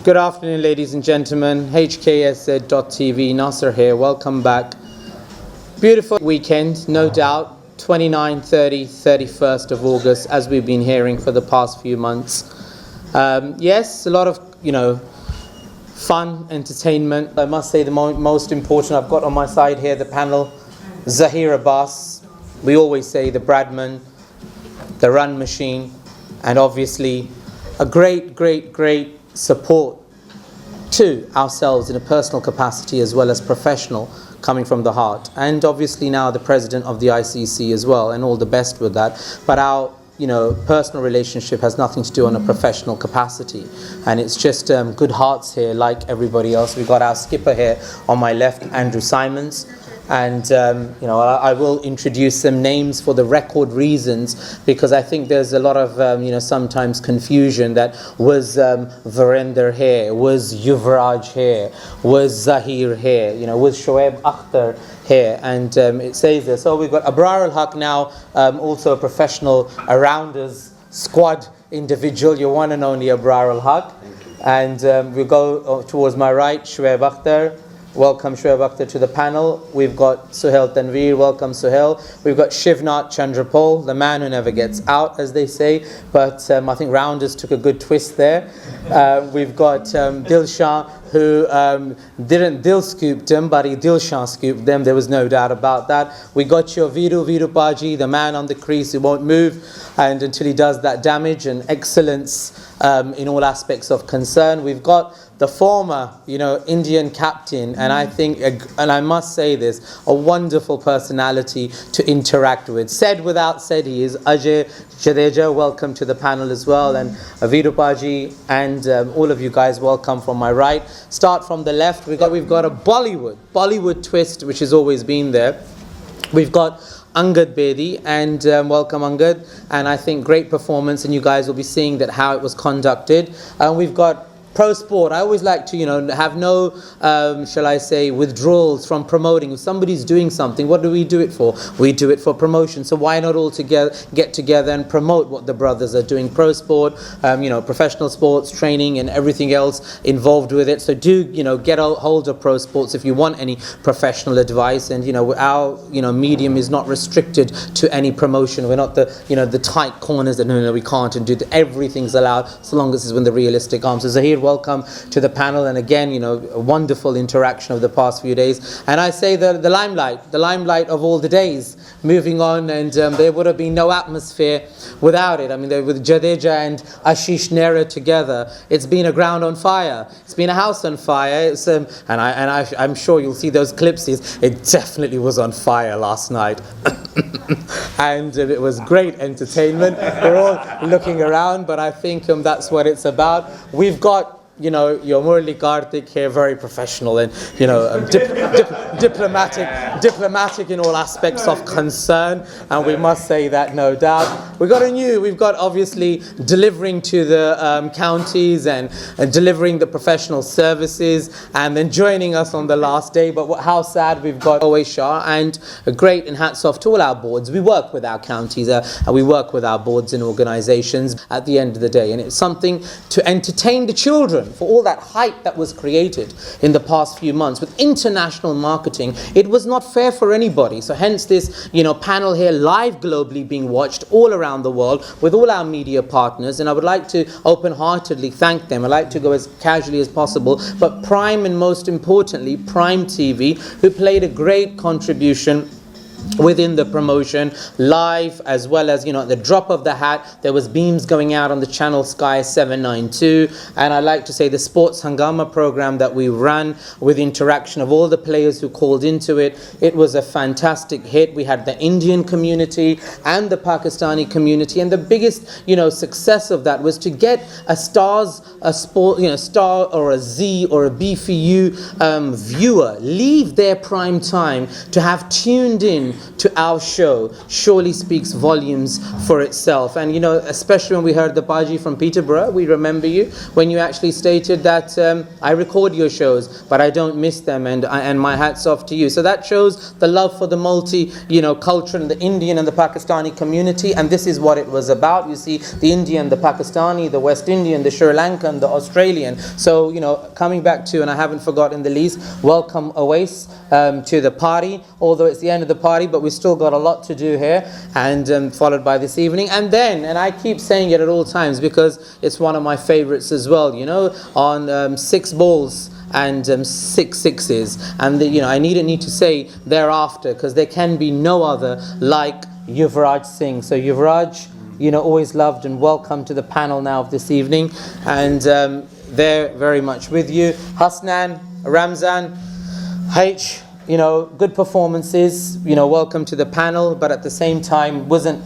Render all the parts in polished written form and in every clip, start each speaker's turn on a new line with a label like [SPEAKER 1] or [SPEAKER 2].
[SPEAKER 1] Good afternoon, ladies and gentlemen. HKSZ.TV, Nasser here. Welcome back. Beautiful weekend, no doubt. 29, 30, 31st of August, as we've been hearing for the past few months. Yes, a lot of, fun, entertainment. I must say the most important, I've got on my side here the panel, Zahir Abbas. We always say the Bradman, the Run Machine, and obviously a great support to ourselves in a personal capacity as well as professional, coming from the heart. And obviously now the president of the ICC as well, and all the best with that. But our personal relationship has nothing to do on a professional capacity, and it's just good hearts here like everybody else. We've got our skipper here on my left, Andrew Symonds, and I will introduce some names for the record reasons, because I think there's a lot of sometimes confusion that was Virender here, was Yuvraj here, was Zahir here, was Shoaib Akhtar here, and it says there. So we've got Abrar al-Haq now, also a professional arounders squad individual, your one and only Abrar al-Haq. And we'll go towards my right, Shoaib Akhtar. Welcome Shoaib Akhtar to the panel. We've got Suhail Tanveer. Welcome Suhail. We've got Shivnath Chanderpaul, the man who never gets out, as they say. But I think Rounders took a good twist there. We've got Dilshan, who Dil scooped him, but Dilshan scooped them. There was no doubt about that. We got your Viru Bhaji, the man on the crease who won't move and until he does that damage, and excellence in all aspects of concern. We've got the former, Indian captain, and I think, and I must say this, a wonderful personality to interact with. Said without said, he is Ajay Jadeja. Welcome to the panel as well, and Viru Bhaji, and all of you guys, welcome from my right. Start from the left. We've got a Bollywood twist, which has always been there. We've got Angad Bedi, and welcome Angad, and I think great performance, and you guys will be seeing that how it was conducted. We've got pro sport. I always like to, have no, shall I say, withdrawals from promoting. If somebody's doing something, what do we do it for? We do it for promotion. So why not all together get together and promote what the brothers are doing? Pro sport, professional sports, training, and everything else involved with it. So do, get a hold of pro sports if you want any professional advice. And our, medium is not restricted to any promotion. We're not the, the tight corners that no, we can't and do. Everything's allowed so long as it's in the realistic arms. So Zahir, welcome to the panel, and again, a wonderful interaction of the past few days. And I say the limelight of all the days. Moving on, and there would have been no atmosphere without it. I mean, with Jadeja and Ashish Nehra together, it's been a ground on fire. It's been a house on fire. It's, I'm sure you'll see those clips. It definitely was on fire last night. And it was great entertainment. We're all looking around, but I think that's what it's about. We've got your Murli Karthik here, very professional and diplomatic in all aspects of concern, and we must say that, no doubt. We've got obviously delivering to the counties and delivering the professional services, and then joining us on the last day. But how sad, we've got Owais Shah, and a great, and hats off to all our boards. We work with our counties and we work with our boards and organizations at the end of the day, and it's something to entertain the children. For all that hype that was created in the past few months with international marketing, it was not fair for anybody. So hence this, panel here live globally being watched all around the world with all our media partners. And I would like to open-heartedly thank them. I'd like to go as casually as possible, but Prime, and most importantly, Prime TV, who played a great contribution within the promotion, live, as well as at the drop of the hat there was beams going out on the channel Sky 792. And I like to say the Sports Hangama program that we ran, with interaction of all the players who called into it, it was a fantastic hit. We had the Indian community and the Pakistani community, and the biggest success of that was to get a star or a Z or a B for you viewer leave their prime time to have tuned in reaction to our show surely speaks volumes for itself. And especially when we heard the Bhaji from Peterborough, we remember you when you actually stated that I record your shows, but I don't miss them, and my hat's off to you. So that shows the love for the multi, culture and the Indian and the Pakistani community, and this is what it was about. You see, the Indian, the Pakistani, the West Indian, the Sri Lankan, the Australian. So, coming back to, and I haven't forgotten the least, welcome Owais to the party, although it's the end of the party, but we've still got a lot to do here, and followed by this evening. And then, and I keep saying it at all times because it's one of my favorites as well, on 6 balls and 6 sixes, and I needn't need to say thereafter, because there can be no other like Yuvraj Singh. So Yuvraj, always loved, and welcome to the panel now of this evening, and they're very much with you. Hasnan, Ramzan, H, good performances, welcome to the panel, but at the same time wasn't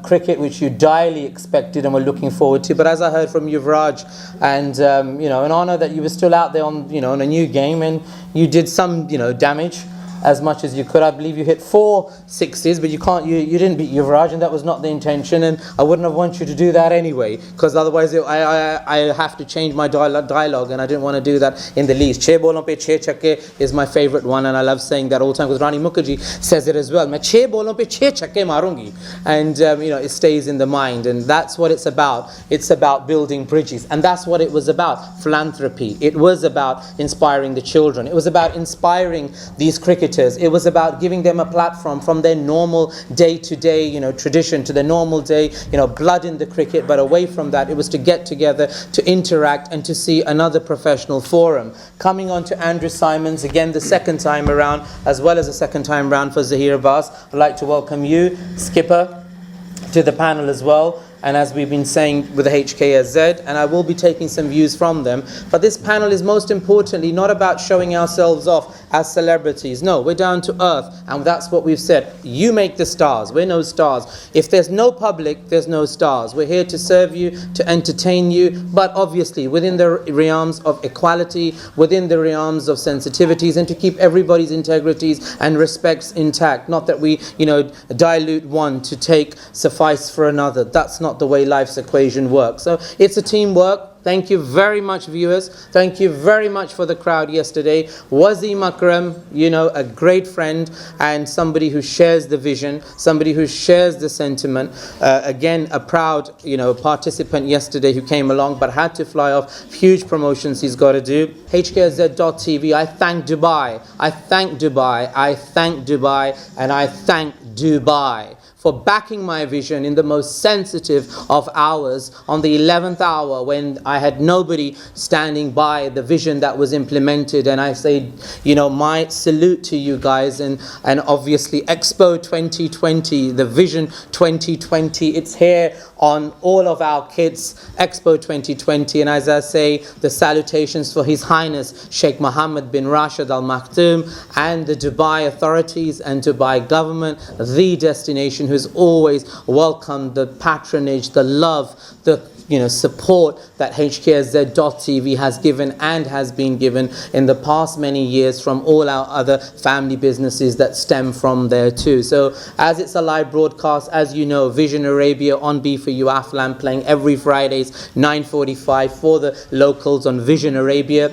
[SPEAKER 1] cricket which you direly expected and were looking forward to. But as I heard from Yuvraj, and an honour that you were still out there on, on a new game, and you did some, damage as much as you could. I believe you hit 4 sixes, but you didn't beat Yuvraj, and that was not the intention, and I wouldn't have wanted you to do that anyway, because otherwise I have to change my dialogue, and I didn't want to do that in the least. 6 bolon pe 6 chakke is my favorite one, and I love saying that all the time because Rani Mukherjee says it as well. Main 6 bolon pe 6 chakke marungi, and it stays in the mind, and that's what it's about. It's about building bridges, and that's what it was about. Philanthropy. It was about inspiring the children. It was about inspiring these cricketers. It was about giving them a platform from their normal day-to-day, tradition to the normal day, blood in the cricket, but away from that, it was to get together, to interact, and to see another professional forum. Coming on to Andrew Symonds, again the second time around, as well as the second time round for Zahir Abbas. I'd like to welcome you, Skipper, to the panel as well. And as we've been saying with the HKSZ, and I will be taking some views from them, but this panel is most importantly not about showing ourselves off as celebrities. No, we're down to earth, and that's what we've said. You make the stars, we're no stars. If there's no public, there's no stars. We're here to serve you, to entertain you, but obviously within the realms of equality, within the realms of sensitivities, and to keep everybody's integrities and respects intact. Not that we, dilute one to take suffice for another. That's not the way life's equation works. So it's a teamwork. Thank you very much, viewers. Thank you very much for the crowd yesterday. Wasim Akram, a great friend and somebody who shares the vision, somebody who shares the sentiment. Again, a proud, participant yesterday who came along but had to fly off. Huge promotions he's got to do. HKSZ.TV, I thank Dubai. I thank Dubai. I thank Dubai. And I thank Dubai for backing my vision in the most sensitive of hours, on the 11th hour when I had nobody standing by the vision that was implemented. And I say, my salute to you guys, and obviously Expo 2020, the Vision 2020, it's here on all of our kits, Expo 2020. And as I say, the salutations for His Highness Sheikh Mohammed bin Rashid Al Maktoum and the Dubai authorities and Dubai government, the destination who's always welcomed the patronage, the love, the support that HKSZ.TV has given and has been given in the past many years from all our other family businesses that stem from there too. So as it's a live broadcast, as you know, Vision Arabia on B4U Aflam playing every Fridays 9:45 for the locals on Vision Arabia,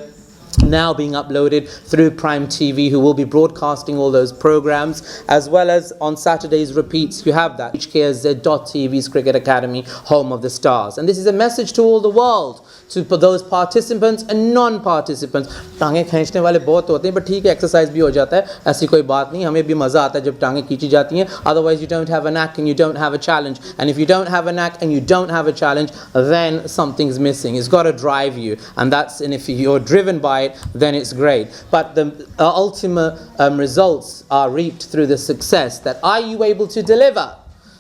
[SPEAKER 1] now being uploaded through Prime TV, who will be broadcasting all those programs, as well as on Saturdays repeats. You have that HKSZ.TV's Cricket Academy, home of the stars. And this is a message to all the world, to those participants and non-participants. टांगे खींचने वाले बहुत होते हैं, but ठीक है, exercise भी हो जाता है, ऐसी कोई बात नहीं. हमें भी मज़ा आता है जब टांगे खींची जाती हैं. Otherwise you don't have a knack and you don't have a challenge, and if you don't have a knack and you don't have a challenge, then something's missing. It's got to drive you, and if you're driven by it, then it's great. But the ultimate results are reaped through the success. That are you able to deliver?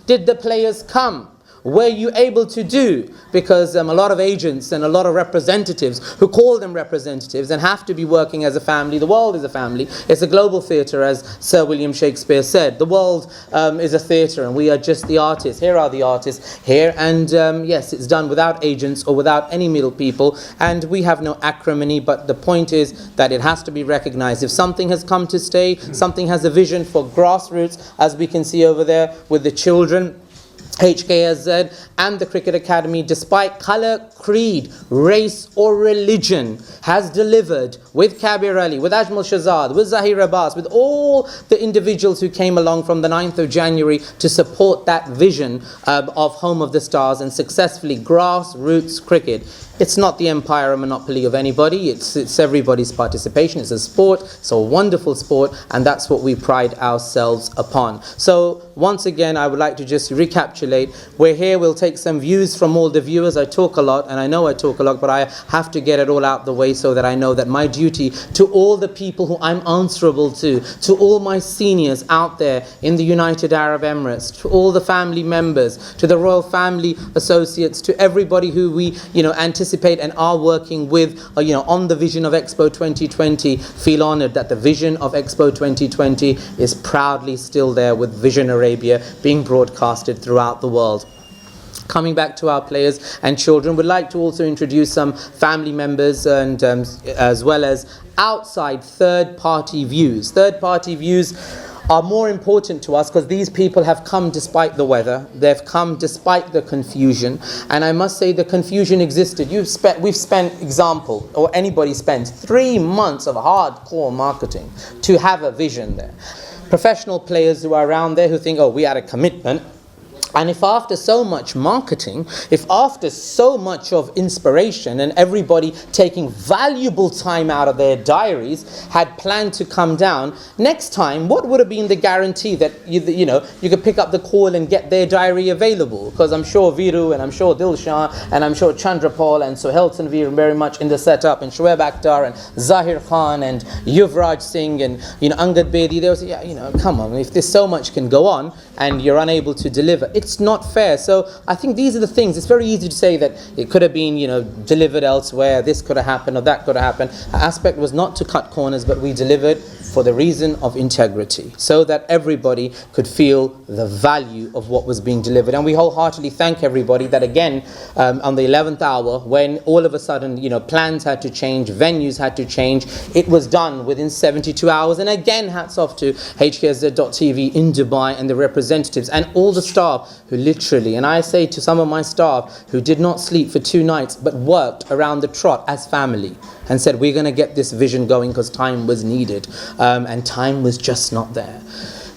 [SPEAKER 1] Did the players come? were you able to do? Because a lot of agents and a lot of representatives who call them representatives and have to be working as a family. The world is a family. It's a global theatre, as Sir William Shakespeare said. The world is a theatre and we are just the artists. Here are the artists here, and yes, it's done without agents or without any middle people, and we have no acrimony, but the point is that it has to be recognized. If something has come to stay, something has a vision for grassroots, as we can see over there with the children, HKSZ and the Cricket Academy, despite colour, creed, race or religion, has delivered with Kabir Ali, with Ajmal Shahzad, with Zahir Abbas, with all the individuals who came along from the 9th of January to support that vision of Home of the Stars and successfully grassroots cricket. It's not the empire or monopoly of anybody, it's everybody's participation. It's a sport, it's a wonderful sport, and that's what we pride ourselves upon. So once again, I would like to just recapitulate. We're here, we'll take some views from all the viewers. I talk a lot, and I know I talk a lot, but I have to get it all out the way so that I know that my duty to all the people who I'm answerable to all my seniors out there in the United Arab Emirates, to all the family members, to the Royal Family Associates, to everybody who we anticipate and are working with on the vision of Expo 2020, feel honoured that the vision of Expo 2020 is proudly still there, with Vision Arabia being broadcasted throughout the world. Coming back to our players and children, we'd like to also introduce some family members and as well as outside third-party views. Third-party views are more important to us because these people have come despite the weather, they've come despite the confusion, and I must say the confusion existed. We've spent, example, or anybody spends 3 months of hardcore marketing to have a vision there. Professional players who are around there who think, oh, we had a commitment. And if after so much marketing, if after so much of inspiration and everybody taking valuable time out of their diaries had planned to come down, next time, what would have been the guarantee that you could pick up the call and get their diary available? Because I'm sure Viru and I'm sure Dilshan and I'm sure Chanderpaul and Sohail Tanveer very much in the setup, and Shoaib Akhtar and Zahir Khan and Yuvraj Singh and Angad Bedi, they was come on, if there's so much can go on and you're unable to deliver, it's not fair. So I think these are the things. It's very easy to say that it could have been delivered elsewhere, this could have happened or that could have happened. Our aspect was not to cut corners, but we delivered for the reason of integrity, so that everybody could feel the value of what was being delivered. And we wholeheartedly thank everybody that again on the 11th hour, when all of a sudden plans had to change, venues had to change, it was done within 72 hours. And again, hats off to HKSZ.TV in Dubai and the representatives and all the staff who literally, and I say to some of my staff who did not sleep for 2 nights but worked around the trot as family and said, we're going to get this vision going because time was needed, and time was just not there.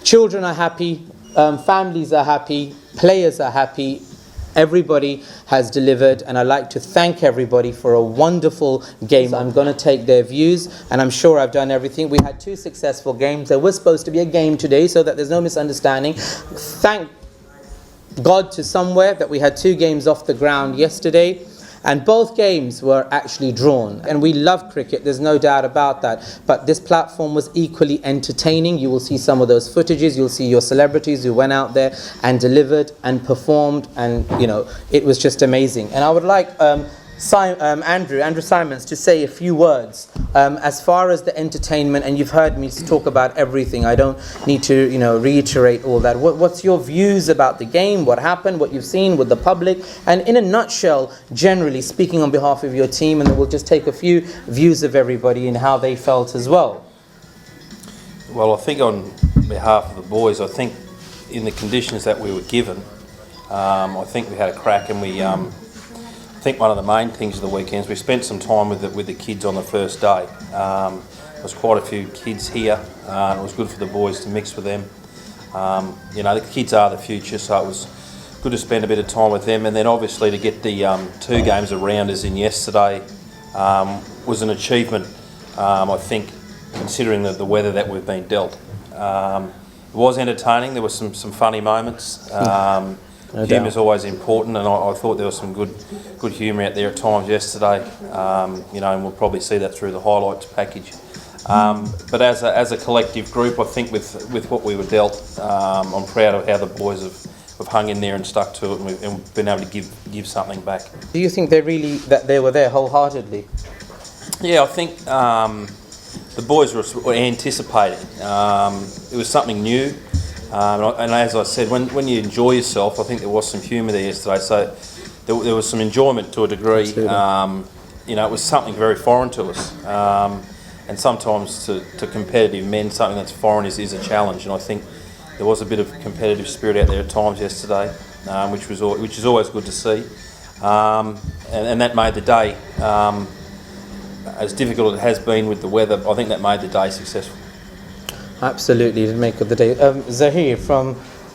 [SPEAKER 1] Children are happy, families are happy, players are happy, everybody has delivered, and I'd like to thank everybody for a wonderful game. I'm going to take their views, and I'm sure I've done everything. We had 2 successful games. There was supposed to be a game today, so that there's no misunderstanding. Thank God to somewhere that we had 2 games off the ground yesterday, and both games were actually drawn. And we love cricket, there's no doubt about that, but this platform was equally entertaining. You will see some of those footages, you'll see your celebrities who went out there and delivered and performed, and it was just amazing. And I would like Andrew Symonds to say a few words as far as the entertainment, and you've heard me talk about everything. I don't need to reiterate all that. What's your views about the game, what happened, what you've seen with the public, and in a nutshell, generally speaking on behalf of your team, and then we'll just take a few views of everybody and how they felt as well.
[SPEAKER 2] Well, I think on behalf of the boys, I think in the conditions that we were given, I think we had a crack, and I think one of the main things of the weekends, we spent some time with the kids on the first day. There was quite a few kids here, and it was good for the boys to mix with them. The kids are the future, so it was good to spend a bit of time with them, and then obviously to get the 2 games around as in yesterday was an achievement, I think, considering the weather that we've been dealt. It was entertaining, there were some funny moments. Humour is always important, and I thought there was some good humour out there at times yesterday, and we'll probably see that through the highlights package. But as a collective group, I think with what we were dealt, I'm proud of how the boys have we've hung in there and stuck to it, and we've been able to give something back.
[SPEAKER 1] Do you think that they were there wholeheartedly?
[SPEAKER 2] Yeah, I think the boys were anticipating. It was something new, and as I said, when you enjoy yourself, I think there was some humour there yesterday. So there was some enjoyment to a degree. You know, it was something very foreign to us, and sometimes to competitive men, something that's foreign is a challenge. And I think there was a bit of competitive spirit out there at times yesterday, which is always good to see, and that made the day. As difficult as it has been with the weather, I think that made the day successful.
[SPEAKER 1] Absolutely, the make of the day. Zahir,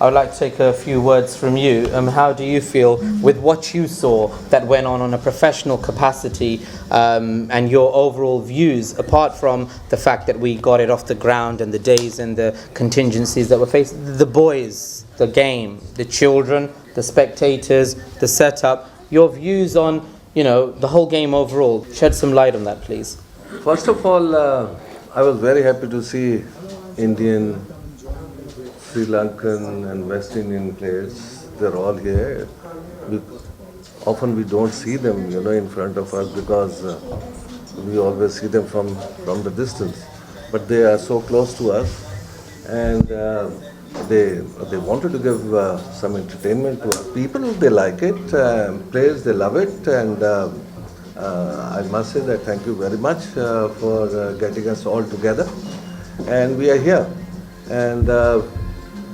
[SPEAKER 1] I would like to take a few words from you. How do you feel with what you saw that went on a professional capacity, and your overall views, apart from the fact that we got it off the ground and the days and the contingencies that were faced, the boys, the game, the children, the spectators, the setup, your views on, the whole game overall. Shed some light on that, please.
[SPEAKER 3] First of all, I was very happy to see Indian, Sri Lankan and West Indian players. They're all here. Often we don't see them, in front of us because we always see them from the distance. But they are so close to us, and they wanted to give some entertainment to our people. They like it. Players, they love it, and I must say that thank you very much for getting us all together. And we are here. And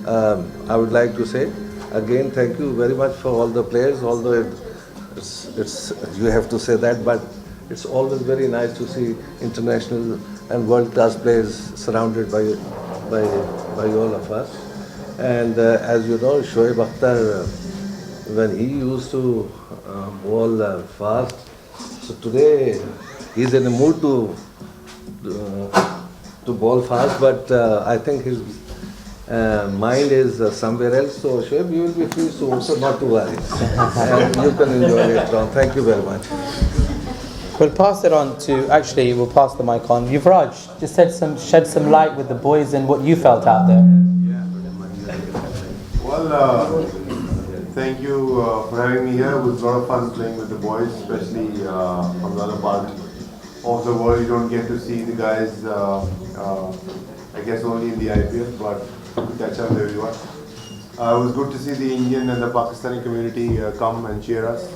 [SPEAKER 3] I would like to say again thank you very much for all the players. Although it's you have to say that, but it's always very nice to see international and world-class players surrounded by all of us. And as you know, Shoaib Akhtar, when he used to bowl fast, so today he's in a mood to bowl fast, but I think his mind is somewhere else. So Shoaib, you will be free soon, so not to worry. And you can enjoy later on. Thank you very much.
[SPEAKER 1] We'll pass it on to, we'll pass the mic on. Yuvraj, just shed some light with the boys and what you felt out there.
[SPEAKER 4] Well, thank you for having me here. It was a lot of fun playing with the boys, especially from the other part of the world. You don't get to see the guys, I guess only in the IPL, but to catch up with everyone. It was good to see the Indian and the Pakistani community come and cheer us.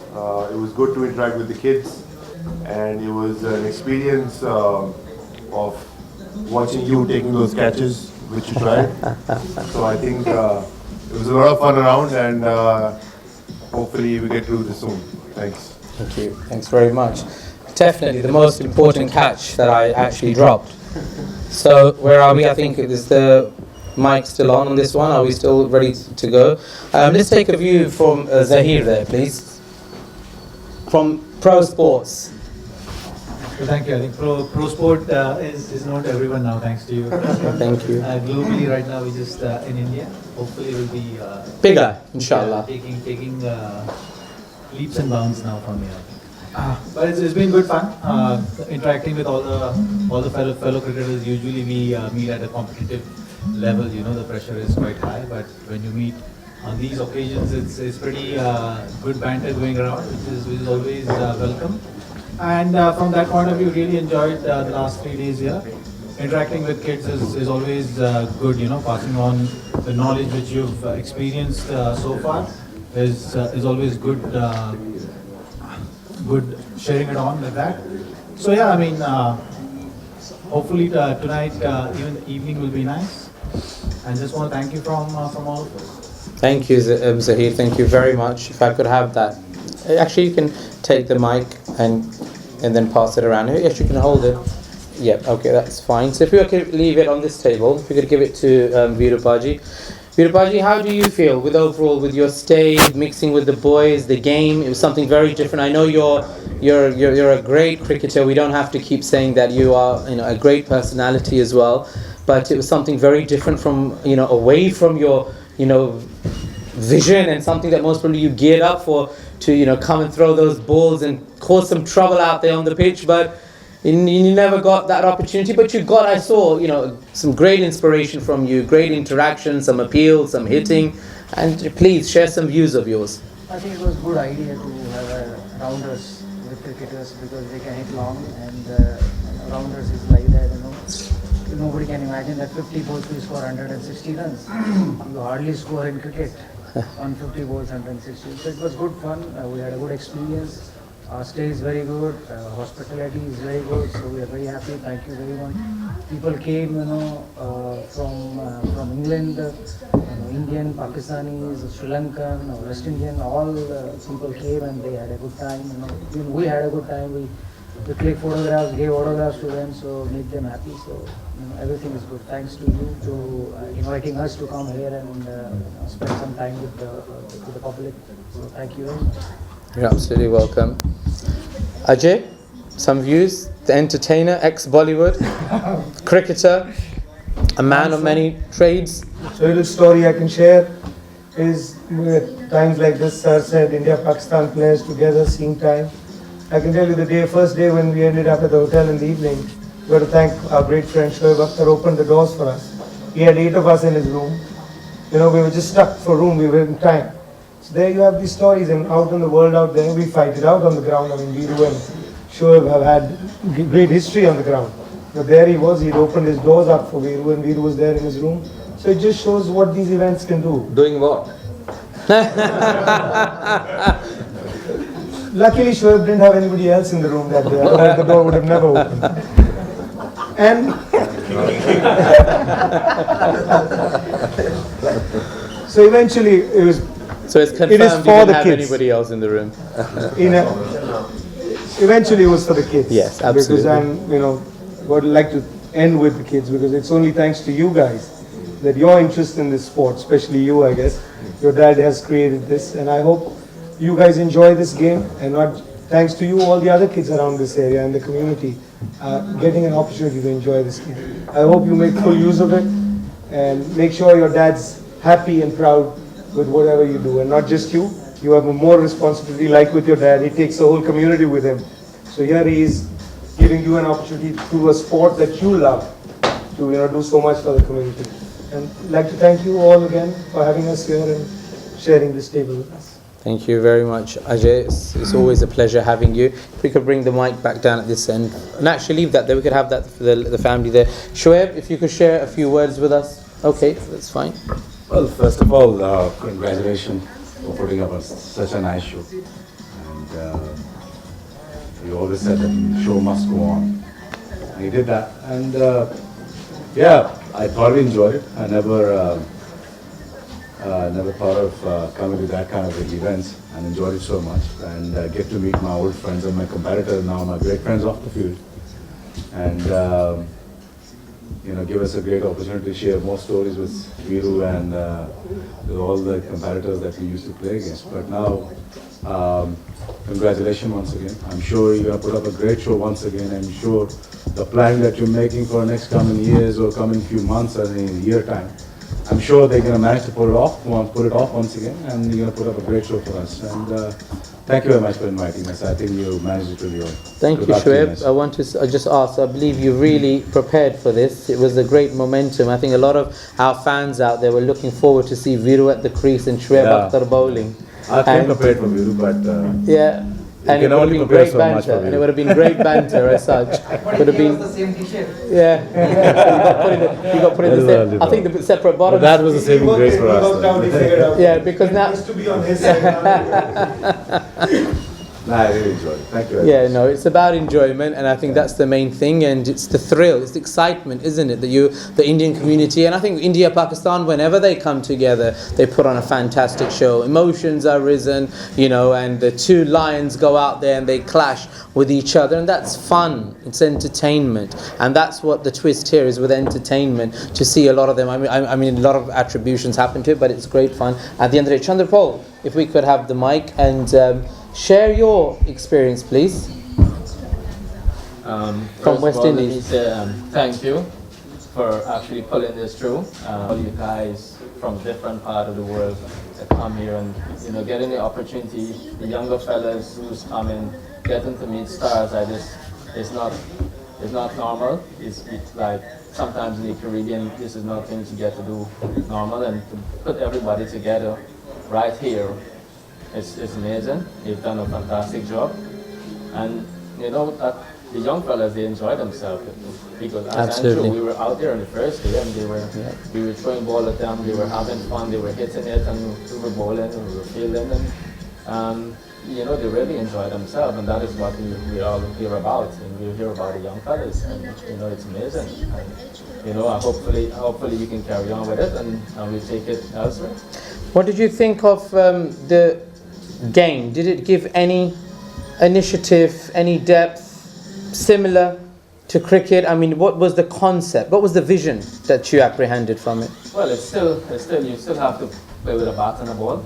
[SPEAKER 4] It was good to interact with the kids, and it was an experience of watching you taking those catches, which you tried. So I think it was a lot of fun around, and hopefully we get to do this soon. Thanks.
[SPEAKER 1] Thank you. Thanks very much. Definitely the most important catch that I actually dropped. So where are we? I think is the mic still on this one? Are we still ready to go? Let's take a view from Zahir there, please. From Pro Sports.
[SPEAKER 5] Well, thank you. I think pro sport is known to everyone now, thanks to you.
[SPEAKER 1] Thank you.
[SPEAKER 5] Globally, right now, we're just in India. Hopefully, it will be
[SPEAKER 1] bigger, inshallah.
[SPEAKER 5] Taking leaps and bounds now from here. But it's been good fun interacting with all the fellow cricketers. Usually, we meet at a competitive level. The pressure is quite high, but when you meet on these occasions, it's pretty good banter going around, which is always welcome. And from that point of view, really enjoyed the last 3 days here. Interacting with kids is always good, passing on the knowledge which you've experienced so far is always good, good sharing it on like that. So yeah, I mean, hopefully tonight, even the evening will be nice. And just want to thank you from all of us.
[SPEAKER 1] Thank you, Zahir. Thank you very much. If I could have that. Actually, you can take the mic and then pass it around. Yes, you can hold it. Yep, okay, that's fine. So if we could leave it on this table, if we could give it to Bhaji. Bhaji, how do you feel with your stay, mixing with the boys, the game? It was something very different. I know you're a great cricketer. We don't have to keep saying that you are, a great personality as well. But it was something very different from, away from your, vision, and something that most probably you geared up for, to come and throw those balls and cause some trouble out there on the pitch, but you never got that opportunity. But I saw some great inspiration from you, great interaction, some appeal, some hitting. And please share some views of yours.
[SPEAKER 6] I think it was a good idea to have rounders with cricketers because they can hit long and rounders is like that, Nobody can imagine that 50 balls will score 160 runs. You hardly score in cricket on 50 balls 160. So it was good fun. We had a good experience. Our stay is very good. Hospitality is very good. So we are very happy. Thank you very much. People came, from England, Indian, Pakistanis, Sri Lankan, West Indian. All people came and they had a good time. Even we had a good time. We clicked photographs, gave autographs to them, so make them happy. So everything is good. Thanks to you to inviting us to come here and spend some time with the public. So thank you very much.
[SPEAKER 1] You're absolutely welcome. Ajay, some views? The entertainer, ex-Bollywood, cricketer, a man of many trades.
[SPEAKER 7] So a little story I can share is with times like this, sir said India-Pakistan players together, seeing time. I can tell you the first day when we ended up at the hotel in the evening, we got to thank our great friend Shoaib Akhtar opened the doors for us. He had 8 of us in his room. We were just stuck for room, we were in time. So there you have these stories, and out in the world out there, we fight it out on the ground. Viru and Shoaib have had great history on the ground. But there he was, he'd opened his doors up for Viru, and Viru was there in his room. So it just shows what these events can do.
[SPEAKER 3] Doing what?
[SPEAKER 7] Luckily, Shoaib didn't have anybody else in the room that day, otherwise the door would have never opened. And so eventually,
[SPEAKER 1] So it's confirmed
[SPEAKER 7] It is
[SPEAKER 1] you
[SPEAKER 7] for
[SPEAKER 1] didn't
[SPEAKER 7] the
[SPEAKER 1] have
[SPEAKER 7] kids.
[SPEAKER 1] anybody else in the room.
[SPEAKER 7] Eventually it was for the kids.
[SPEAKER 1] Yes, absolutely.
[SPEAKER 7] Because would like to end with the kids because it's only thanks to you guys that your interest in this sport, especially you, I guess, your dad has created this, and I hope you guys enjoy this game, and not thanks to you, all the other kids around this area and the community getting an opportunity to enjoy this game. I hope you make full use of it and make sure your dad's happy and proud with whatever you do, and not just you. You have more responsibility, like with your dad. He takes the whole community with him. So here he is giving you an opportunity through a sport that you love to do so much for the community. And I'd like to thank you all again for having us here and sharing this table with us.
[SPEAKER 1] Thank you very much, Ajay. It's always a pleasure having you. If we could bring the mic back down at this end. And actually leave that there. We could have that for the family there. Shoaib, if you could share a few words with us. Okay, that's fine.
[SPEAKER 8] Well, first of all, congratulations for putting up such a nice show. And you always said that the show must go on. And you did that. And I thoroughly enjoyed it. I never thought of coming to that kind of events, and enjoyed it so much. And get to meet my old friends and my competitors now, my great friends off the field. And give us a great opportunity to share more stories with Viru and with all the competitors that we used to play against. But now, congratulations once again. I'm sure you're going to put up a great show once again. I'm sure the plan that you're making for next coming years or coming few months or in a year time, I'm sure they're going to manage to put it off once again, and you're going to put up a great show for us. And thank you very much for inviting us. I think you managed it really well.
[SPEAKER 1] Thank you, Shoaib. I want to just ask, I believe you really prepared for this. It was a great momentum. I think a lot of our fans out there were looking forward to see Viru at the crease and Shoaib Akhtar bowling.
[SPEAKER 8] I came prepared for Viru, but
[SPEAKER 1] yeah. And it would have been great banter, and it would have been great banter as such. Would have been the same t-shirt. Yeah, you got put in the same. I think the separate bottoms.
[SPEAKER 8] That was the saving grace for us.
[SPEAKER 1] Yeah, because now.
[SPEAKER 7] Used to be on his side.
[SPEAKER 8] I really enjoyed it. Thank you.
[SPEAKER 1] Yeah, no, it's about enjoyment, and I think that's the main thing, and it's the thrill, it's the excitement, isn't it? The Indian community, and I think India, Pakistan, whenever they come together, they put on a fantastic show. Emotions are risen, and the two lions go out there and they clash with each other, and that's fun. It's entertainment, and that's what the twist here is with entertainment. To see a lot of them, I mean, a lot of attributions happen to it, but it's great fun. At the end of the day, Chanderpaul, if we could have the mic and. Share your experience, please. From West Indies.
[SPEAKER 9] Let me say thank you for actually pulling this through. All you guys from different part of the world that come here and getting the opportunity. The younger fellas who's coming, getting to meet stars. It's not normal. It's like sometimes in the Caribbean, this is not things you get to do normal, and to put everybody together right here, it's amazing. You've done a fantastic job, and you know that the young fellas, they enjoy themselves because as Andrew, we were out there on the first day and we were throwing ball at them, they were having fun, they were hitting it, and we were bowling and we were fielding, and you know, they really enjoy themselves, and that is what we all hear about, and we hear about the young fellas, and you know, it's amazing. And, you know, hopefully you can carry on with it, and we take it elsewhere.
[SPEAKER 1] What did you think of the game? Did it give any initiative, any depth, similar to cricket? I mean, what was the concept? What was the vision that you apprehended from it?
[SPEAKER 9] Well, it's still you still have to play with a bat and a ball.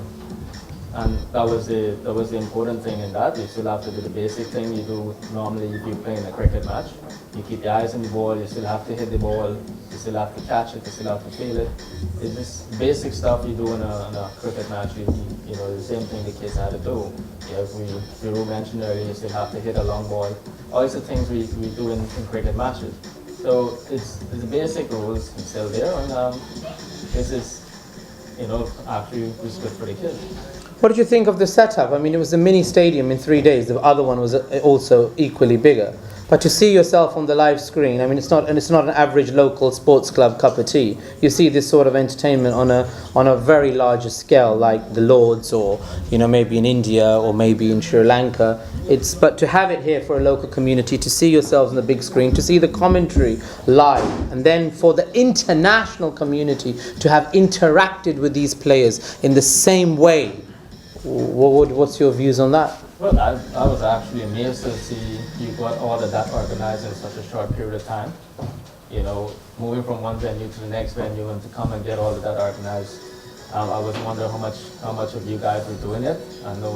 [SPEAKER 9] And that was the important thing in that. You still have to do the basic thing you do normally if you play in a cricket match. You keep your eyes on the ball, you still have to hit the ball, you still have to catch it, you still have to feel it. It's just basic stuff you do in a cricket match. You know, the same thing the kids had to do. As we mentioned earlier, you still have to hit a long ball. All these are things we do in cricket matches. So it's the basic rules are still there, and this is, you know, actually was good for the kids.
[SPEAKER 1] What did you think of the setup? I mean, it was a mini stadium in 3 days. The other one was also equally bigger. But to see yourself on the live screen, I mean, it's not an average local sports club cup of tea. You see this sort of entertainment on a very larger scale, like the Lords, or you know, maybe in India or maybe in Sri Lanka. But to have it here for a local community, to see yourselves on the big screen, to see the commentary live, and then for the international community to have interacted with these players in the same way. What's your views on that?
[SPEAKER 9] Well, I was actually amazed to see you got all of that organized in such a short period of time. You know, moving from one venue to the next venue and to come and get all of that organized. I was wondering how much of you guys were doing it. I know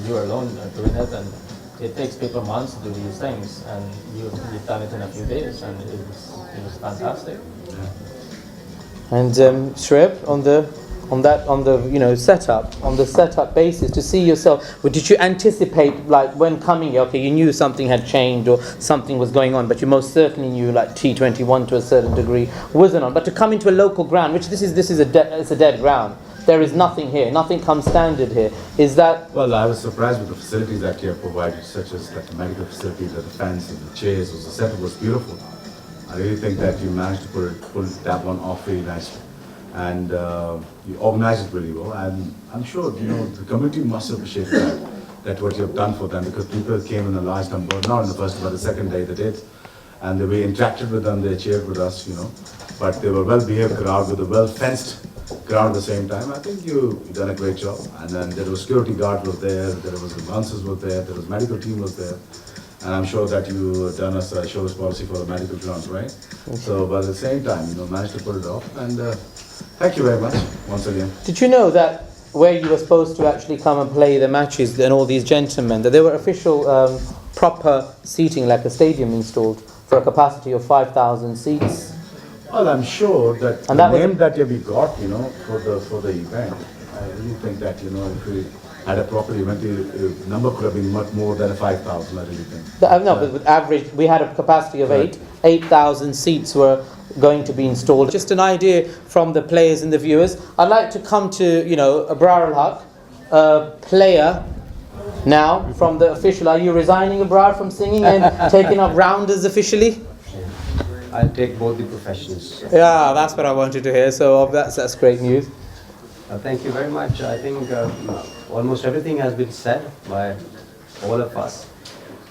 [SPEAKER 9] you alone are doing it, and it takes people months to do these things, and you've done it in a few days, and it was fantastic.
[SPEAKER 1] And Shoaib, on the setup basis, to see yourself, did you anticipate, like when coming here, okay, you knew something had changed or something was going on, but you most certainly knew like T21 to a certain degree wasn't on, but to come into a local ground, which this is a dead ground, there is nothing here, nothing comes standard here, is that...
[SPEAKER 8] Well, I was surprised with the facilities that you have provided, such as like the medical facilities, the fans and the chairs. The setup was beautiful. I really think that you managed to pull that one off really nicely. And you organized it really well, and I'm sure the community must appreciate that what you have done for them, because people came in a large number, not in the first but the second day they did, and we interacted with them, they cheered with us, but they were well-behaved crowd with a well-fenced crowd at the same time. I think you've done a great job, and then there was security guard was there was the bouncers was there was medical team was there, and I'm sure that you done us a showless policy for the medical grounds, right? So, but at the same time, managed to pull it off, and thank you very much, once again.
[SPEAKER 1] Did you know that where you were supposed to actually come and play the matches and all these gentlemen, that there were official proper seating, like a stadium installed for a capacity of 5,000 seats?
[SPEAKER 8] Well, I'm sure that
[SPEAKER 1] and
[SPEAKER 8] the
[SPEAKER 1] that
[SPEAKER 8] name that we got, for the event, I really think that, if we had a proper event, the number could have been much more than 5,000, I really think.
[SPEAKER 1] But with average, we had a capacity of 8,000 seats were going to be installed. Just an idea from the players and the viewers. I'd like to come to, Abrar al-Haq, a player now from the official. Are you resigning, Abrar, from singing and taking up rounders officially?
[SPEAKER 10] I'll take both the professions.
[SPEAKER 1] Yeah, that's what I wanted to hear. So that's great news.
[SPEAKER 10] Thank you very much. I think almost everything has been said by all of us.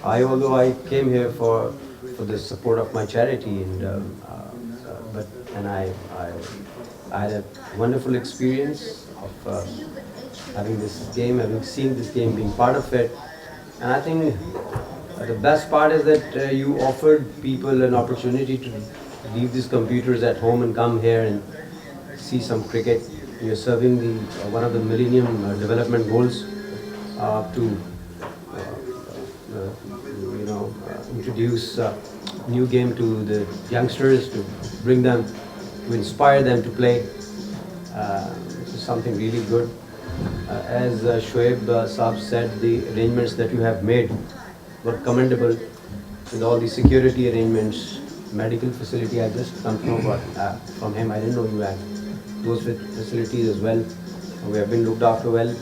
[SPEAKER 10] Although I came here for the support of my charity, and I had a wonderful experience of having seen this game, being part of it. And I think the best part is that you offered people an opportunity to leave these computers at home and come here and see some cricket. You're serving one of the Millennium Development Goals to introduce a new game to the youngsters, to bring them, to inspire them to play. This is something really good. As Shoaib Saab said, the arrangements that you have made were commendable, with all the security arrangements, medical facility. I just come from him. I didn't know you had those facilities as well. We have been looked after well,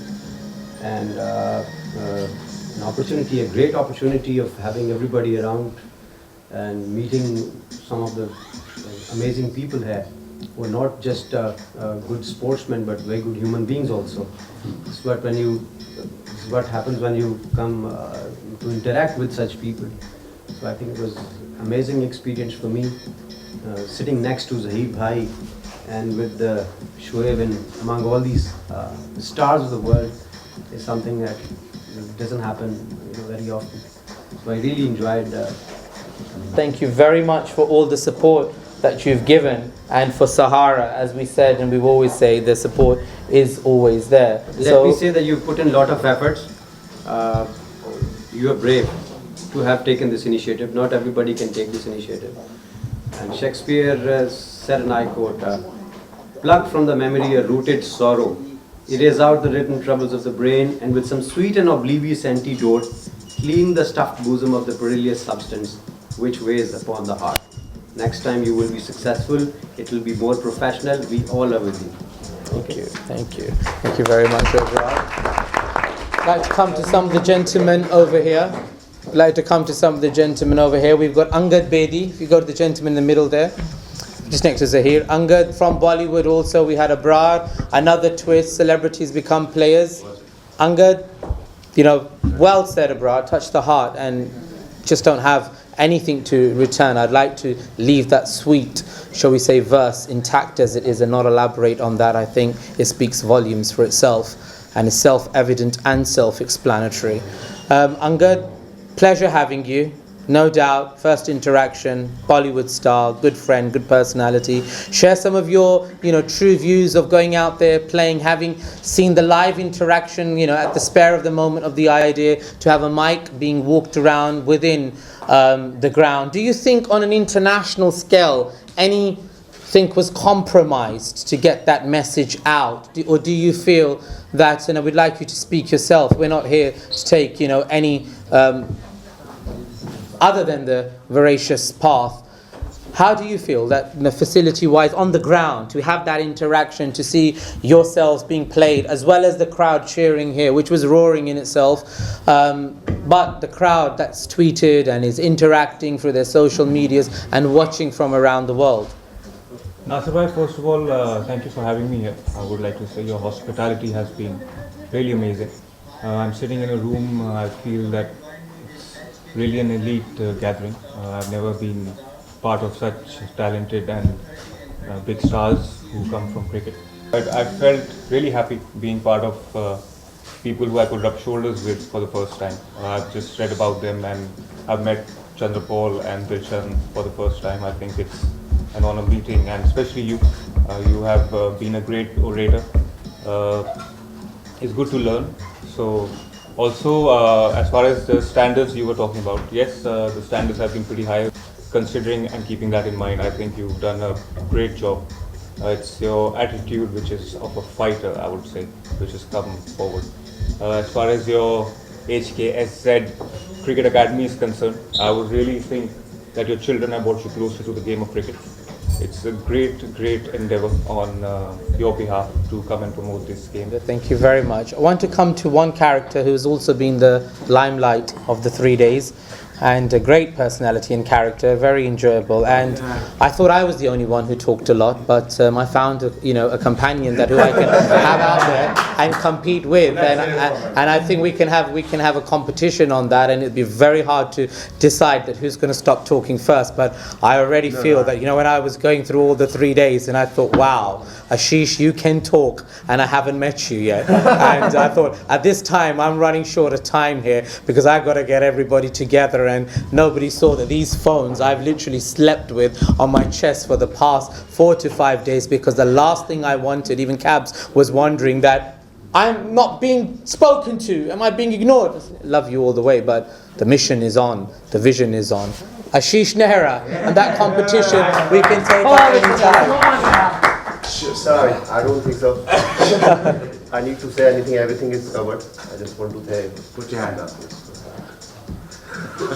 [SPEAKER 10] and an opportunity, a great opportunity of having everybody around and meeting some of the amazing people here who are not just good sportsmen but very good human beings also. This is what happens when you come to interact with such people. So I think it was amazing experience for me, sitting next to Zahid Bhai and with Shoaib, and among all these stars of the world is something that doesn't happen very often. So I really enjoyed.
[SPEAKER 1] Thank you very much for all the support that you've given, and for Sahara, as we said and we've always say, the support is always there.
[SPEAKER 10] Let me say that you put in a lot of efforts. You are brave to have taken this initiative. Not everybody can take this initiative. And Shakespeare said, and I quote, "Pluck from the memory a rooted sorrow, erase out the written troubles of the brain, and with some sweet and oblivious antidote, clean the stuffed bosom of the perilous substance which weighs upon the heart." Next time you will be successful, it will be more professional. We all are with you.
[SPEAKER 1] Thank you. Thank you. Thank you very much, Yuvraj. I'd like to come to some of the gentlemen over here. We've got Angad Bedi. If you go to the gentleman in the middle there, just next to Zahir. Angad from Bollywood also. We had Abrar, another twist. Celebrities become players. Angad, well said, Abrar. Touched the heart and just don't have anything to return. I'd like to leave that sweet, shall we say, verse intact as it is and not elaborate on that. I think it speaks volumes for itself and is self-evident and self-explanatory. Angad, pleasure having you. No doubt, first interaction, Bollywood star, good friend, good personality. Share some of your, true views of going out there, playing, having seen the live interaction, at the spare of the moment of the idea to have a mic being walked around within the ground. Do you think on an international scale anything was compromised to get that message out? Or do you feel that, and I would like you to speak yourself, we're not here to take, any other than the voracious path. How do you feel that facility-wise on the ground to have that interaction, to see yourselves being played as well as the crowd cheering here, which was roaring in itself, but the crowd that's tweeted and is interacting through their social medias and watching from around the world?
[SPEAKER 11] Nasir bhai, first of all, thank you for having me here. I would like to say your hospitality has been really amazing. I'm sitting in a room, I feel that really an elite gathering. I've never been part of such talented and big stars who come from cricket. I felt really happy being part of people who I could rub shoulders with for the first time. I've just read about them and I've met Chanderpaul and Dilshan for the first time. I think it's an honor meeting, and especially you. You have been a great orator. It's good to learn. So. Also, as far as the standards you were talking about, yes, the standards have been pretty high. Considering and keeping that in mind, I think you've done a great job. It's your attitude which is of a fighter, I would say, which has come forward. As far as your HKSZ Cricket Academy is concerned, I would really think that your children have brought you closer to the game of cricket. It's a great endeavor on your behalf to come and promote this game.
[SPEAKER 1] Thank you very much. I want to come to one character who has also been the limelight of the 3 days, and a great personality and character, very enjoyable. And I thought I was the only one who talked a lot, but I found a companion that who I can have out there and compete with, and I think we can have a competition on that, and it'd be very hard to decide that who's going to stop talking first. But I already feel that when I was going through all the 3 days, and I thought, wow, Ashish, you can talk, and I haven't met you yet. And I thought, at this time, I'm running short of time here because I've got to get everybody together, and nobody saw that these phones I've literally slept with on my chest for the past 4 to 5 days, because the last thing I wanted, even Cabs was wondering that I'm not being spoken to, am I being ignored? I said, love you all the way, but the mission is on, the vision is on. Ashish Nehra, and that competition we can take up any time.
[SPEAKER 12] Sorry, I don't think so. I need to say anything, everything is covered. I just want to say, put your hand up.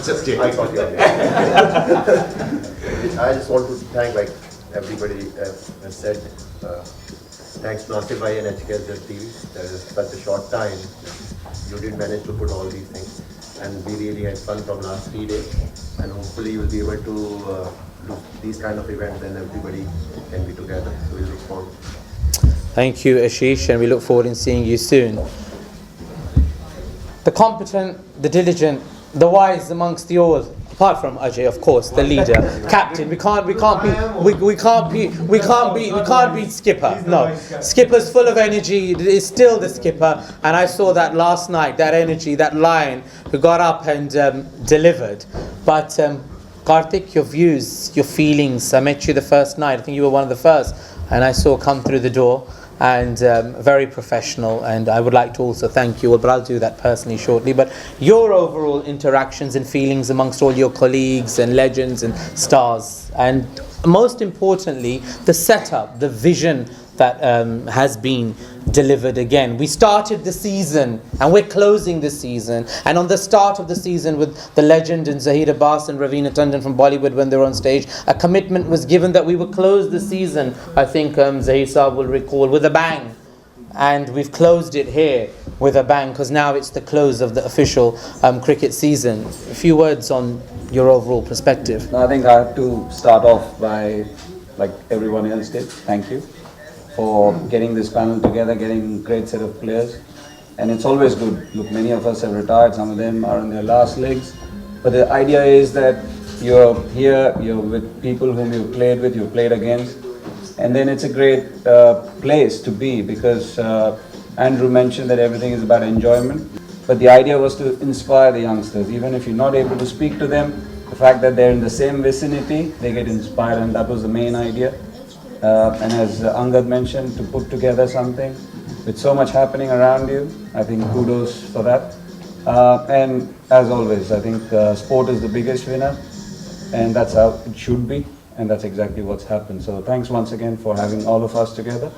[SPEAKER 12] Just kidding. I got you. I just want to thank, like everybody has said, thanks to Nasir Bhai and HKSZ TV. There is such a short time, you did manage to put all these things, and we really had fun from last 3 days. And hopefully, you will be able to do these kind of events, and everybody can be together. So we look forward.
[SPEAKER 1] Thank you, Ashish, and we look forward in seeing you soon. The competent, the diligent, the wise amongst the all. Apart from Ajay, of course, the leader, captain. We can't beat Skipper. No, Skipper's full of energy. It is still the Skipper, and I saw that last night. That energy, that lion who got up and delivered. But Karthik, your views, your feelings. I met you the first night. I think you were one of the first, and I saw come through the door. And very professional, and I would like to also thank you all, but I'll do that personally shortly. But your overall interactions and feelings amongst all your colleagues and legends and stars, and most importantly, the setup, the vision that has been delivered again. We started the season and we're closing the season, and on the start of the season with the legend and Zahir Abbas and Raveena Tandon from Bollywood when they were on stage, a commitment was given that we would close the season, I think Zahir Saab will recall, with a bang. And we've closed it here with a bang, because now it's the close of the official cricket season. A few words on your overall perspective.
[SPEAKER 13] I think I have to start off by, like everyone else did, thank you for getting this panel together, getting a great set of players. And it's always good. Look, many of us have retired, some of them are on their last legs. But the idea is that you're here, you're with people whom you've played with, you've played against. And then it's a great place to be, because Andrew mentioned that everything is about enjoyment. But the idea was to inspire the youngsters. Even if you're not able to speak to them, the fact that they're in the same vicinity, they get inspired, and that was the main idea. And as Angad mentioned, to put together something with so much happening around you, I think kudos for that. And as always, I think sport is the biggest winner, and that's how it should be, and that's exactly what's happened. So thanks once again for having all of us together,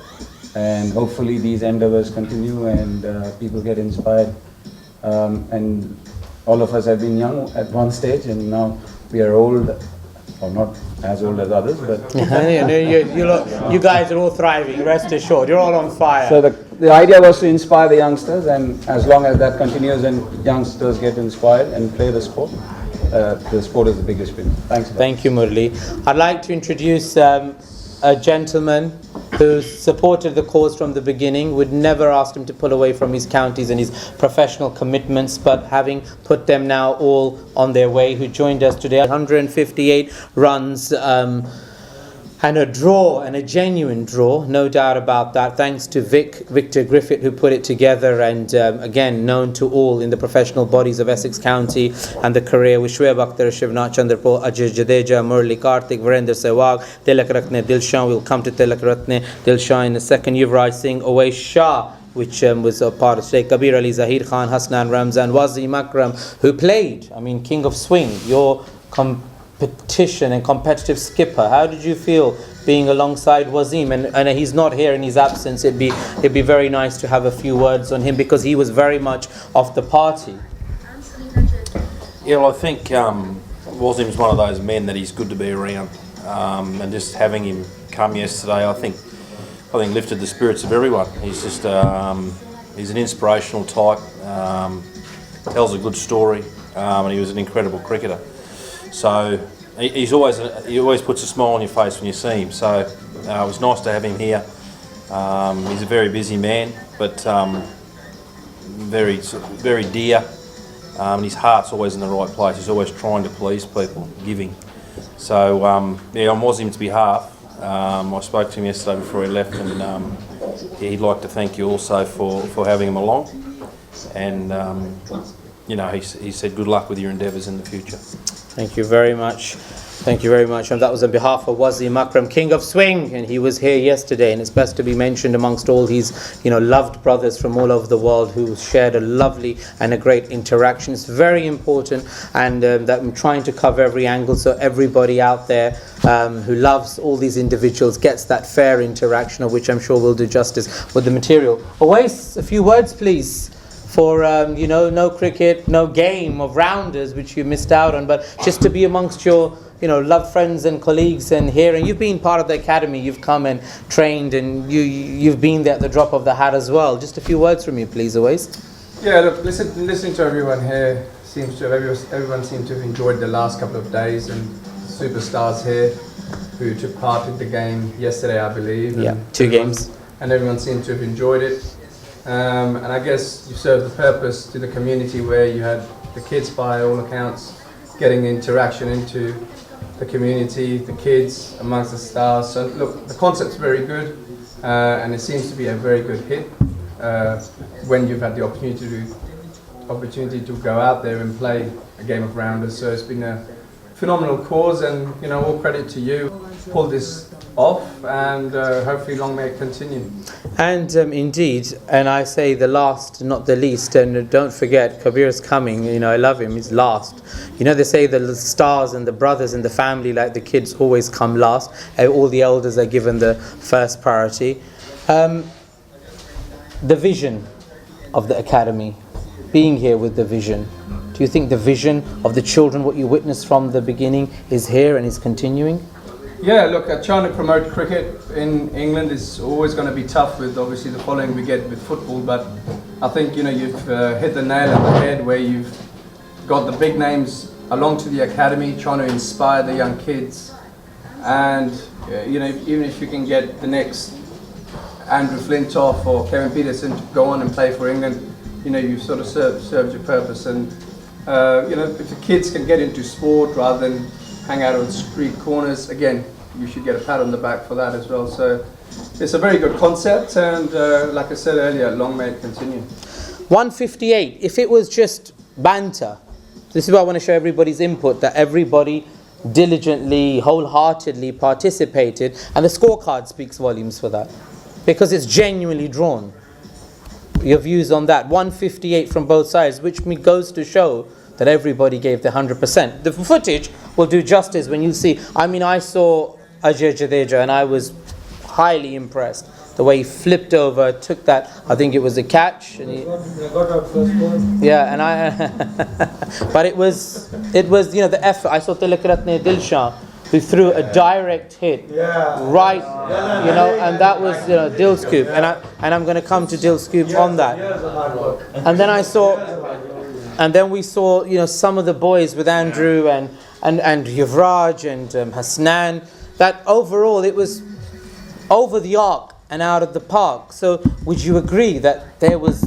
[SPEAKER 13] and hopefully these endeavors continue and people get inspired. And all of us have been young at one stage, and now we are old, or not as old as others, but
[SPEAKER 1] you guys are all thriving, rest assured. You're all on fire.
[SPEAKER 13] So the idea was to inspire the youngsters, and as long as that continues and youngsters get inspired and play the sport is the biggest win. Thanks.
[SPEAKER 1] Thank you, Murli. I'd like to introduce a gentleman who supported the cause from the beginning, would never ask him to pull away from his counties and his professional commitments, but having put them now all on their way, who joined us today. 158 runs and a draw, and a genuine draw, no doubt about that, thanks to Victor Griffith, who put it together, and again known to all in the professional bodies of Essex County, and the career with Shoaib Akhtar, Chanderpaul, Ajay Jadeja, Murli, Karthik, Virender Sehwag, Tillakaratne Dilshan. We'll come to Tillakaratne Dilshan in a second. Yuvraj Singh, Owais Shah, which was a part of Sheikh Kabir Ali, Zahir Khan, Hasnan Ramzan, Wasim Akram, who played, King of Swing, your competition and competitive skipper. How did you feel being alongside Wasim? And he's not here in his absence. It'd be very nice to have a few words on him, because he was very much of the party.
[SPEAKER 2] Yeah, well, I think Wasim's one of those men that he's good to be around, and just having him come yesterday, I think lifted the spirits of everyone. He's just he's an inspirational type, tells a good story, and he was an incredible cricketer. So he always puts a smile on your face when you see him. So it was nice to have him here. He's a very busy man, but very dear. And his heart's always in the right place. He's always trying to please people, giving. So on Wasim's behalf, I spoke to him yesterday before he left, and he'd like to thank you also for having him along. And he said good luck with your endeavours in the future.
[SPEAKER 1] Thank you very much. Thank you very much. And that was on behalf of Wasim Akram, King of Swing, and he was here yesterday, and it's best to be mentioned amongst all his loved brothers from all over the world who shared a lovely and a great interaction. It's very important, and that I'm trying to cover every angle, so everybody out there who loves all these individuals gets that fair interaction, of which I'm sure we'll do justice with the material. Owais, a few words please for no cricket, no game of rounders, which you missed out on, but just to be amongst your loved friends and colleagues and here. And you've been part of the academy. You've come and trained, and you've been there at the drop of the hat as well. Just a few words from you, please, Owais.
[SPEAKER 14] Yeah, look, listening to everyone here, everyone seemed to have enjoyed the last couple of days, and superstars here who took part in the game yesterday, I believe.
[SPEAKER 1] Yeah, 2 games.
[SPEAKER 14] And everyone seemed to have enjoyed it. And I guess you served the purpose to the community where you had the kids, by all accounts, getting interaction into the community, the kids amongst the stars. So look, the concept's very good, and it seems to be a very good hit when you've had the opportunity to go out there and play a game of rounders. So it's been a phenomenal cause, and all credit to you. Pull this off, and hopefully long may it continue.
[SPEAKER 1] And indeed, and I say the last, not the least, and don't forget, Kabir's coming. I love him. He's last. They say the stars and the brothers in the family, like the kids, always come last. All the elders are given the first priority. The vision of the academy, being here with the vision. Do you think the vision of the children, what you witnessed from the beginning, is here and is continuing?
[SPEAKER 14] Yeah, look, trying to promote cricket in England is always going to be tough with obviously the following we get with football, but I think you've hit the nail on the head where you've got the big names along to the academy, trying to inspire the young kids, and even if you can get the next Andrew Flintoff or Kevin Peterson to go on and play for England, you've sort of served your purpose. And if the kids can get into sport rather than hang out on street corners, again, you should get a pat on the back for that as well. So it's a very good concept, and like I said earlier, long may it continue.
[SPEAKER 1] 158, if it was just banter, this is why I want to show everybody's input, that everybody diligently, wholeheartedly participated, and the scorecard speaks volumes for that, because it's genuinely drawn. Your views on that, 158 from both sides, which goes to show that everybody gave the 100%. The footage will do justice when you see. I saw Ajay Jadeja, and I was highly impressed. The way he flipped over, took that, I think it was a catch. And but it was the effort. I saw Tillakaratne Dilshan, who threw a direct hit, right, and that was Dil Scoop, and I'm going to come to Dil Scoop on that. And then we saw some of the boys with Andrew and Yuvraj and Hasnan, that overall it was over the arc and out of the park. So would you agree that there was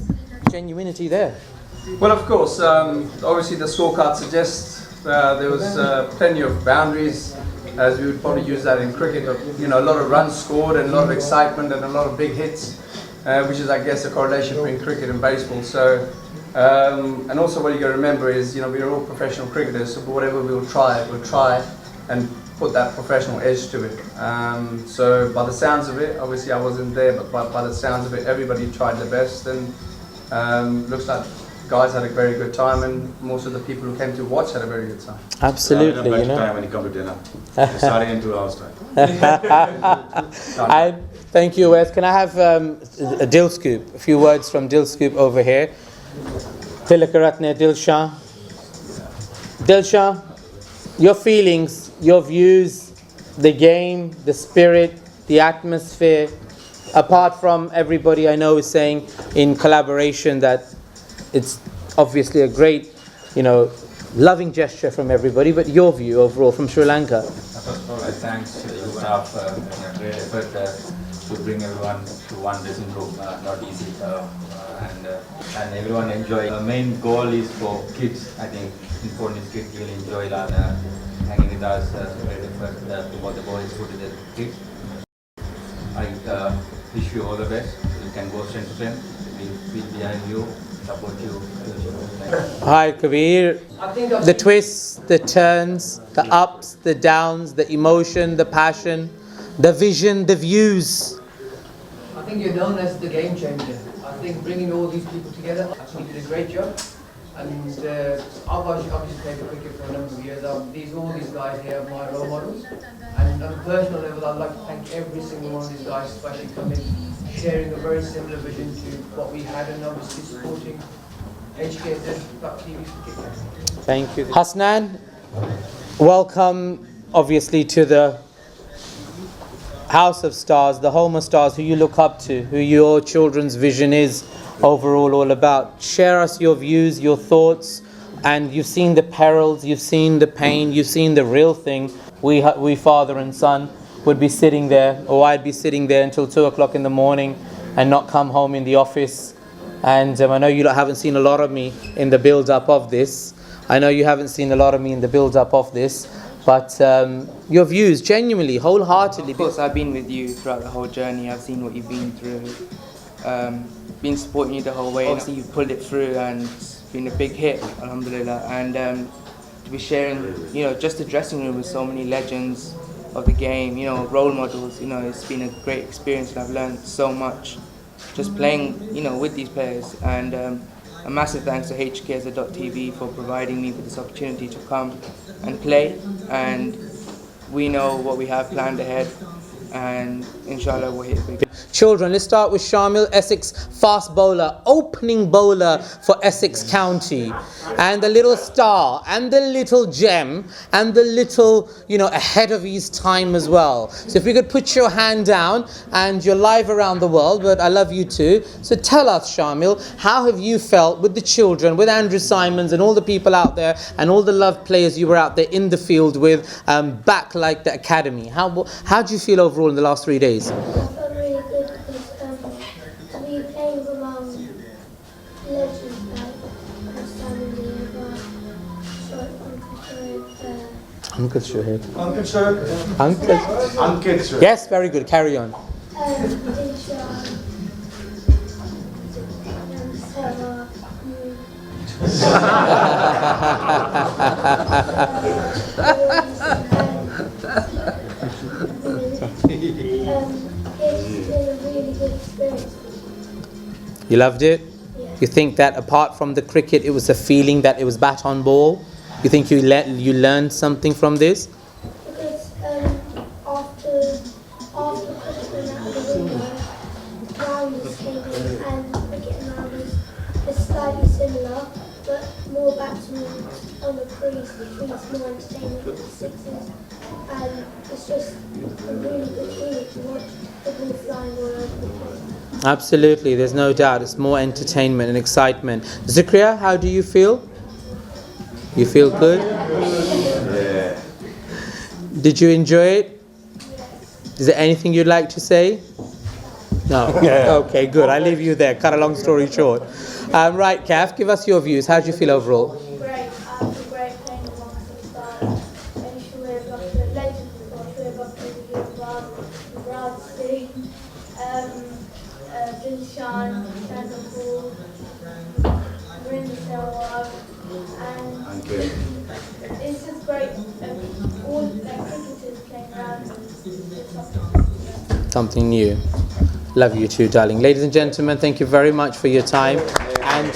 [SPEAKER 1] genuinity there?
[SPEAKER 14] Well, of course, obviously the scorecard suggests there was plenty of boundaries, as we would probably use that in cricket, a lot of runs scored and a lot of excitement and a lot of big hits, which is, I guess, a correlation between cricket and baseball. So, and also what you got to remember is, we're all professional cricketers, so whatever we'll try and put that professional edge to it. So by the sounds of it, obviously I wasn't there, but by the sounds of it, everybody tried their best, and looks like guys had a very good time, and most of the people who came to watch had a very good time.
[SPEAKER 1] Absolutely,
[SPEAKER 8] time when you come to dinner. You're starting in 2 hours time.
[SPEAKER 1] Thank you, Wes. Can I have a Dil Scoop? A few words from Dil Scoop over here. Tillakaratne Dilshan. Dilshan, your feelings, your views, the game, the spirit, the atmosphere, apart from everybody I know is saying in collaboration that it's obviously a great, loving gesture from everybody, but your view overall from Sri Lanka.
[SPEAKER 15] First of all, thanks to the staff for a great effort to bring everyone to one dressing room, not easy, and everyone enjoy. The main goal is for kids. I think important is kids will enjoy hanging with us. Great effort to what the boys put in the kids. I wish you all the best. You can go strength to strength. We'll be behind you. Support you.
[SPEAKER 1] Hi Kabir. The twists, the turns, the ups, the downs, the emotion, the passion, the vision, the views.
[SPEAKER 16] I think you're known as the game changer. I think bringing all these people together, I think you did a great job. And I've obviously played cricket for a number of years. All these guys here are my role models. And on a personal level, I'd like to thank every single one of these guys, especially coming, sharing a very similar vision to what we had, and obviously supporting HKSZ.TV.
[SPEAKER 1] Thank you. Hasnan, welcome obviously to the House of Stars, the home of stars, who you look up to, who your children's vision is overall all about. Share us your views, your thoughts, and you've seen the perils, you've seen the pain, you've seen the real thing. We father and son would be sitting there, or I'd be sitting there until 2 o'clock in the morning and not come home in the office. And I know you haven't seen a lot of me in the build-up of this. I know you haven't seen a lot of me in the build-up of this. But your views, genuinely, wholeheartedly.
[SPEAKER 17] Of course, I've been with you throughout the whole journey. I've seen what you've been through. Been supporting you the whole way. Obviously, you've pulled it through and it's been a big hit, alhamdulillah. And to be sharing, just the dressing room with so many legends of the game, role models, it's been a great experience and I've learned so much just playing, with these players. And a massive thanks to HKSZ.TV for providing me with this opportunity to come and play. And we know what we have planned ahead, and inshallah we'll hit big.
[SPEAKER 1] Children, let's start with Shamil, Essex fast bowler, opening bowler for Essex County, and the little star, and the little gem, and the little, ahead of his time as well. So if we could put your hand down, and you're live around the world, but I love you too. So tell us, Shamil, how have you felt with the children, with Andrew Symonds and all the people out there, and all the loved players you were out there in the field with, back like the academy? How do you feel overall in the last 3 days? Uncle Shoaib.
[SPEAKER 7] Uncle Shoaib.
[SPEAKER 1] Uncle Shoaib. Yes, very good. Carry on. You loved it? Yeah. You think that apart from the cricket, it was a feeling that it was bat on ball? You think you learned something from this?
[SPEAKER 18] Because after cricket went out the window, rounders came in, and cricket now is slightly similar, but more batsmen on the crease, which means more entertainment with the sixes. And it's just a really good feeling to watch the ball flying all over the place.
[SPEAKER 1] Absolutely, there's no doubt. It's more entertainment and excitement. Zikriya, how do you feel? You feel good? Yeah. Did you enjoy it? Is there anything you'd like to say? No? Okay, good. I'll leave you there. Cut a long story short. Right, Kaf, give us your views. How do you feel overall?
[SPEAKER 18] Great. I feel great playing amongst the stars. And Shoaib Akhtar, legend for Shoaib Akhtar, Yuvraj Singh, Dilshan, Chanderpaul, and it's just great. All cricketers playing around.
[SPEAKER 1] Something new. Love you too, darling. Ladies and gentlemen, thank you very much for your time. And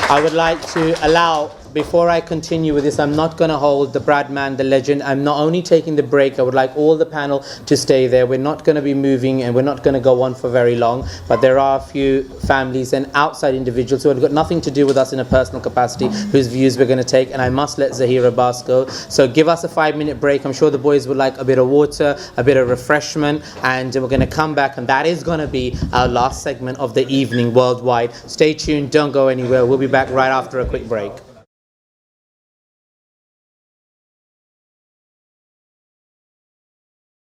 [SPEAKER 1] I would like to allow, before I continue with this, I'm not going to hold the Bradman, the legend. I'm not only taking the break, I would like all the panel to stay there. We're not going to be moving and we're not going to go on for very long. But there are a few families and outside individuals who have got nothing to do with us in a personal capacity, whose views we're going to take. And I must let Zahir Abbas go. So give us a 5-minute break. I'm sure the boys would like a bit of water, a bit of refreshment. And we're going to come back. And that is going to be our last segment of the evening worldwide. Stay tuned. Don't go anywhere. We'll be back right after a quick break.